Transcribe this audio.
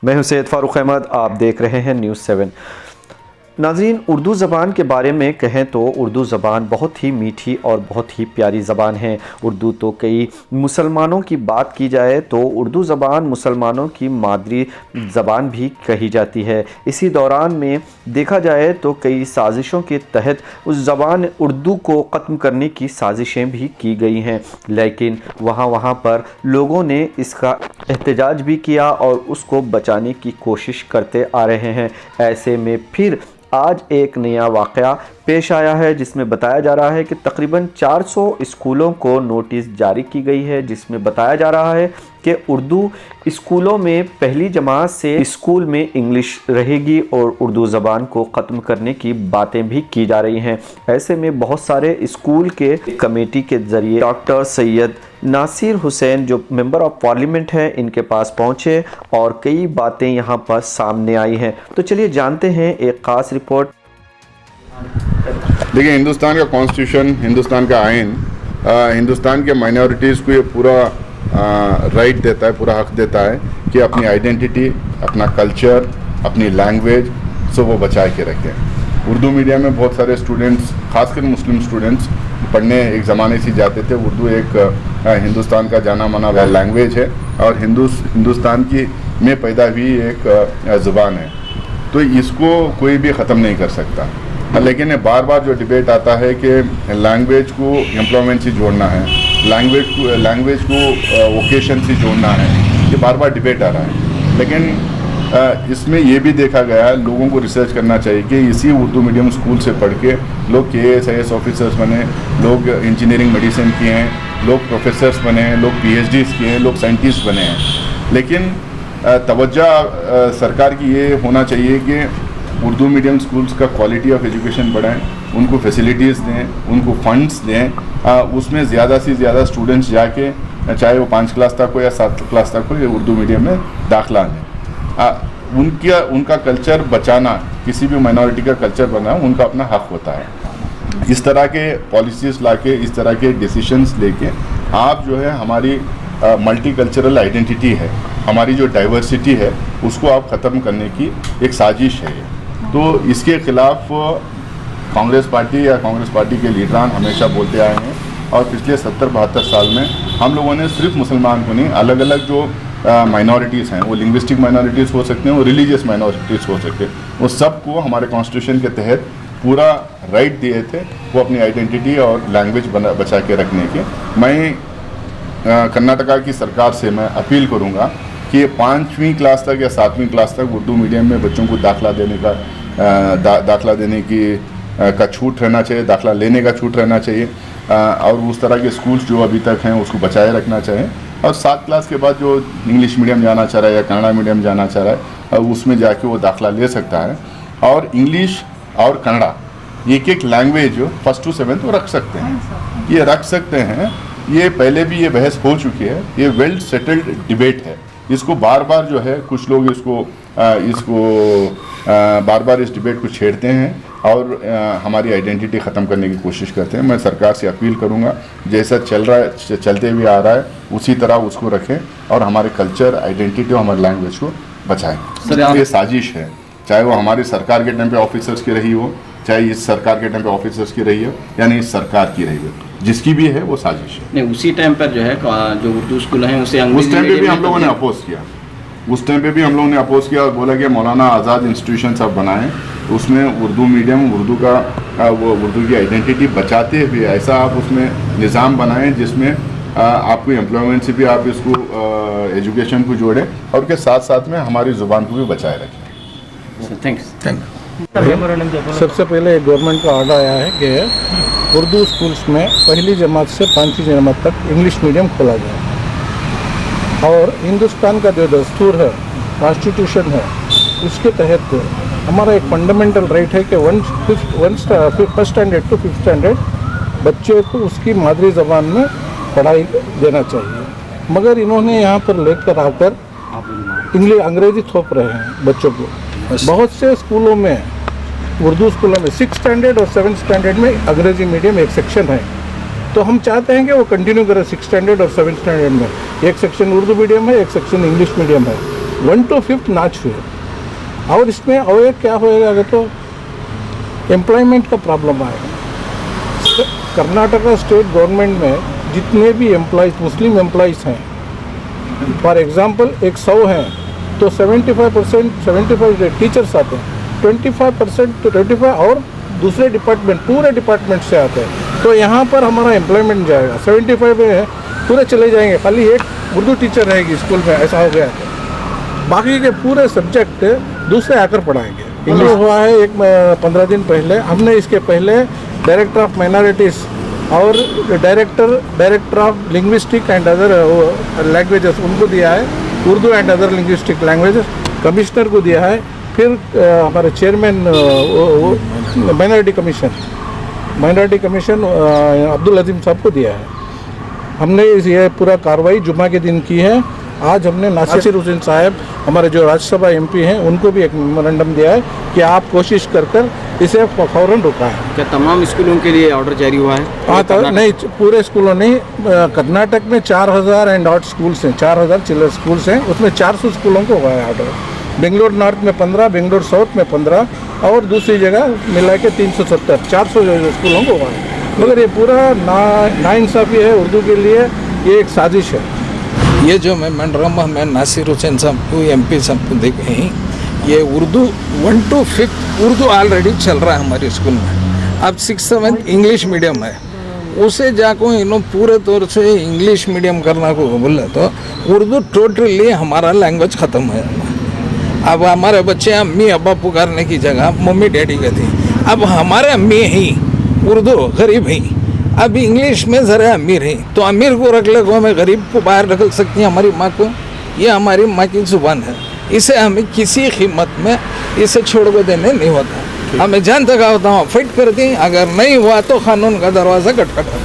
मैं हूं सैयद फारूक अहमद, आप देख रहे हैं न्यूज़ 7। नाज़रीन, उर्दू ज़बान के बारे में कहें तो उर्दू ज़बान बहुत ही मीठी और बहुत ही प्यारी ज़बान है। उर्दू तो कई मुसलमानों की बात की जाए तो उर्दू ज़बान मुसलमानों की मादरी ज़बान भी कही जाती है। इसी दौरान में देखा जाए तो कई साजिशों के तहत उस ज़बान उर्दू को ख़त्म करने की साजिशें भी की गई हैं, लेकिन वहाँ पर लोगों ने इसका एहतजाज भी किया और उसको बचाने की कोशिश करते आ रहे हैं। ऐसे में फिर आज एक नया वाक़या पेश आया है जिसमें बताया जा रहा है कि तकरीबन 400 स्कूलों को नोटिस जारी की गई है, जिसमें बताया जा रहा है कि उर्दू स्कूलों में पहली जमात से स्कूल में इंग्लिश रहेगी और उर्दू ज़बान को ख़त्म करने की बातें भी की जा रही हैं। ऐसे में बहुत सारे स्कूल के कमेटी के ज़रिए डॉक्टर सैयद नासिर हुसैन जो मेंबर ऑफ पार्लियामेंट हैं, इनके पास पहुंचे और कई बातें यहां पर सामने आई हैं। तो चलिए जानते हैं एक ख़ास रिपोर्ट। देखिए, हिंदुस्तान का कॉन्स्टिट्यूशन, हिंदुस्तान का आइन हिंदुस्तान के माइनॉरिटीज़ को ये पूरा राइट देता है, पूरा हक देता है कि अपनी आइडेंटिटी, अपना कल्चर, अपनी लैंग्वेज सब वो बचा के रखें। उर्दू मीडियम में बहुत सारे स्टूडेंट्स, खासकर मुस्लिम स्टूडेंट्स पढ़ने एक ज़माने से जाते थे। उर्दू एक हिंदुस्तान का जाना माना लैंग्वेज है और हिंदुस्तान की में पैदा हुई एक ज़ुबान है, तो इसको कोई भी ख़त्म नहीं कर सकता। लेकिन बार बार जो डिबेट आता है कि लैंग्वेज को एम्प्लॉयमेंट से जोड़ना है, लैंग्वेज को वोकेशन से जोड़ना है, ये बार बार डिबेट आ रहा है। लेकिन इसमें ये भी देखा गया, लोगों को रिसर्च करना चाहिए कि इसी उर्दू मीडियम स्कूल से पढ़ के लोग KAS IAS ऑफिसर्स बने, लोग इंजीनियरिंग मेडिसिन किए हैं, लोग प्रोफेसर्स बने हैं, लोग PhDs किए हैं, लोग साइंटिस्ट बने हैं। लेकिन तवज्जो सरकार की ये होना चाहिए कि उर्दू मीडियम स्कूल्स का क्वालिटी ऑफ एजुकेशन बढ़ाएं, उनको फैसिलिटीज़ दें, उनको फंड्स दें, उसमें ज़्यादा से ज़्यादा स्टूडेंट्स जाके, चाहे वो 5 क्लास तक हो या 7 क्लास तक हो, ये उर्दू मीडियम में दाखिला लें। उनका कल्चर बचाना, किसी भी माइनॉरिटी का कल्चर बनाना उनका अपना हक होता है। इस तरह के पॉलिसीज़ लाके, इस तरह के डिसीशंस लेके आप जो है हमारी मल्टी कल्चरल आइडेंटिटी है, हमारी जो डाइवर्सिटी है, उसको आप ख़त्म करने की एक साजिश है। तो इसके ख़िलाफ़ कांग्रेस पार्टी या कांग्रेस पार्टी के लीडरान हमेशा बोलते आए हैं और पिछले 70-72 साल में हम लोगों ने सिर्फ मुसलमान को नहीं, अलग अलग जो माइनॉरिटीज़ हैं, वो लिंग्विस्टिक माइनॉरिटीज़ हो सकते हैं, वो रिलीजियस माइनॉरिटीज़ हो सकते हैं, वो सबको हमारे कॉन्स्टिट्यूशन के तहत पूरा राइट दिए थे वो अपनी आइडेंटिटी और लैंग्वेज बचा के रखने के। मैं कर्नाटका की सरकार से मैं अपील करूँगा कि 5वीं क्लास तक या 7वीं क्लास तक उर्दू मीडियम में बच्चों को दाखिला देने का छूट रहना चाहिए, दाखिला लेने का छूट रहना चाहिए, और उस तरह के स्कूल्स जो अभी तक हैं उसको बचाए रखना चाहिए। और 7 क्लास के बाद जो इंग्लिश मीडियम जाना चाह रहा है या कन्नड़ा मीडियम जाना चाह रहा है, उसमें जाके वो दाखिला ले सकता है। और इंग्लिश और कन्नड़ा एक लैंग्वेज 1st to 7th वो रख सकते हैं, ये रख सकते हैं। ये पहले भी ये बहस हो चुकी है, ये वेल सेटल्ड डिबेट है। इसको बार बार जो है कुछ लोग इसको बार बार इस डिबेट को छेड़ते हैं और हमारी आइडेंटिटी ख़त्म करने की कोशिश करते हैं। मैं सरकार से अपील करूंगा, जैसा चलते हुए आ रहा है उसी तरह उसको रखें और हमारे कल्चर, आइडेंटिटी और हमारे लैंग्वेज को बचाएं। सर, ये साजिश है, चाहे वो हमारी सरकार के टाइम पे ऑफिसर्स की रही हो, चाहे इस सरकार के टाइम पे ऑफिसर्स की रही हो, यानी इस सरकार की रही हो, जिसकी भी है वो साजिश है। नहीं, उसी टाइम पर जो है जो उर्दू स्कूल हैं उसे उस टाइम पे भी हम लोगों ने अपोज किया, उस टाइम पे भी हम लोगों ने अपोज किया और बोला कि मौलाना आज़ाद इंस्टीट्यूशन सब बनाएं, उसमें उर्दू मीडियम, उर्दू की आइडेंटिटी बचाते हुए ऐसा आप उसमें निज़ाम बनाएं जिसमें आपको एम्प्लॉयमेंट से भी आप इसको एजुकेशन को जोड़ें और उसके साथ साथ में हमारी ज़ुबान को भी बचाए रखें। थैंक। सबसे पहले एक गवर्नमेंट का ऑर्डर आया है कि उर्दू स्कूल्स में पहली जमात से 5वीं जमात तक इंग्लिश मीडियम खोला जाए, और हिंदुस्तान का जो दस्तूर है, कॉन्स्टिट्यूशन है, उसके तहत हमारा एक फंडामेंटल राइट है कि 1st standard to 5th standard बच्चे को उसकी मादरी ज़बान में पढ़ाई देना चाहिए। मगर इन्होंने यहाँ पर लेकर आकर अंग्रेजी थोप रहे हैं बच्चों को। बहुत से स्कूलों में, उर्दू स्कूलों में 6th स्टैंडर्ड और 7th स्टैंडर्ड में अंग्रेजी मीडियम एक सेक्शन है, तो हम चाहते हैं कि वो कंटिन्यू करें 6th स्टैंडर्ड और 7th स्टैंडर्ड में। एक सेक्शन उर्दू मीडियम है, एक सेक्शन इंग्लिश मीडियम है। 1 to 5 ना छुए। और इसमें और क्या होएगा अगर तो एम्प्लॉयमेंट का प्रॉब्लम आएगा। कर्नाटका स्टेट गवर्नमेंट में जितने भी एम्प्लॉयज़ मुस्लिम एम्प्लॉयज़ हैं, फॉर एग्जांपल 100 हैं तो 75% टीचर्स आते हैं, 25% तो 25 और दूसरे डिपार्टमेंट पूरे डिपार्टमेंट से आते हैं। तो यहाँ पर हमारा एम्प्लॉयमेंट जाएगा, 75 में है पूरे चले जाएंगे, खाली एक उर्दू टीचर रहेगी स्कूल में, ऐसा हो गया है। बाकी के पूरे सब्जेक्ट दूसरे आकर पढ़ाएंगे। इंग्लिश हुआ है एक 15 दिन पहले, हमने इसके पहले डायरेक्टर ऑफ माइनॉरिटीज़ और director of linguistic and other languages उनको दिया है, Urdu and other linguistic languages commissioner को दिया है। फिर हमारे चेयरमैन माइनॉरिटी कमीशन अब्दुल अजीम साहब को दिया है। हमने ये पूरा कार्रवाई जुम्मा के दिन की है। आज हमने नासिर हुसैन साहब हमारे जो राज्यसभा एमपी हैं उनको भी एक मेमोरेंडम दिया है कि आप कोशिश कर इसे फ़ौरन रुकाएं। क्या तमाम स्कूलों के लिए ऑर्डर जारी हुआ है? हाँ, तो नहीं पूरे स्कूलों नहीं, कर्नाटक में 4000 एंड ऑट स्कूल्स हैं, 4000 चिल्ड्रन स्कूल्स हैं, उसमें 400 स्कूलों को हुआ है ऑर्डर। बेंगलोर नॉर्थ में 15, बेंगलोर साउथ में 15 और दूसरी जगह मिला के 370, 400 स्कूलों को हुआ है। मगर ये पूरा नाइंसाफ़ी है उर्दू के लिए, ये एक साजिश है। ये जो मेमोरेंडम हमें नासिर हुसैन साहब को एमपी साहब को दे गए हैं, ये उर्दू 1 to 5 उर्दू ऑलरेडी चल रहा है हमारे स्कूल में। अब 6th 7th इंग्लिश मीडियम है, उसे जाको इन्हों पूरे तौर से इंग्लिश मीडियम करना को बोले तो उर्दू टोटली हमारा लैंग्वेज ख़त्म है। अब हमारे बच्चे अम्मी अब्बा पुकारने की जगह मम्मी डैडी कहते हैं। अब हमारे अम्मी ही उर्दू गरीब ही, अब इंग्लिश में ज़रा अमीर है, तो अमीर को रख ले को हमें गरीब को बाहर रख सकती है हमारी माँ को। ये हमारी माँ की ज़ुबान है, इसे हमें किसी कीमत में इसे छोड़ को देने नहीं होता। हमें जान तक होता हूँ फाइट करती, अगर नहीं हुआ तो कानून का दरवाज़ा खटखटा।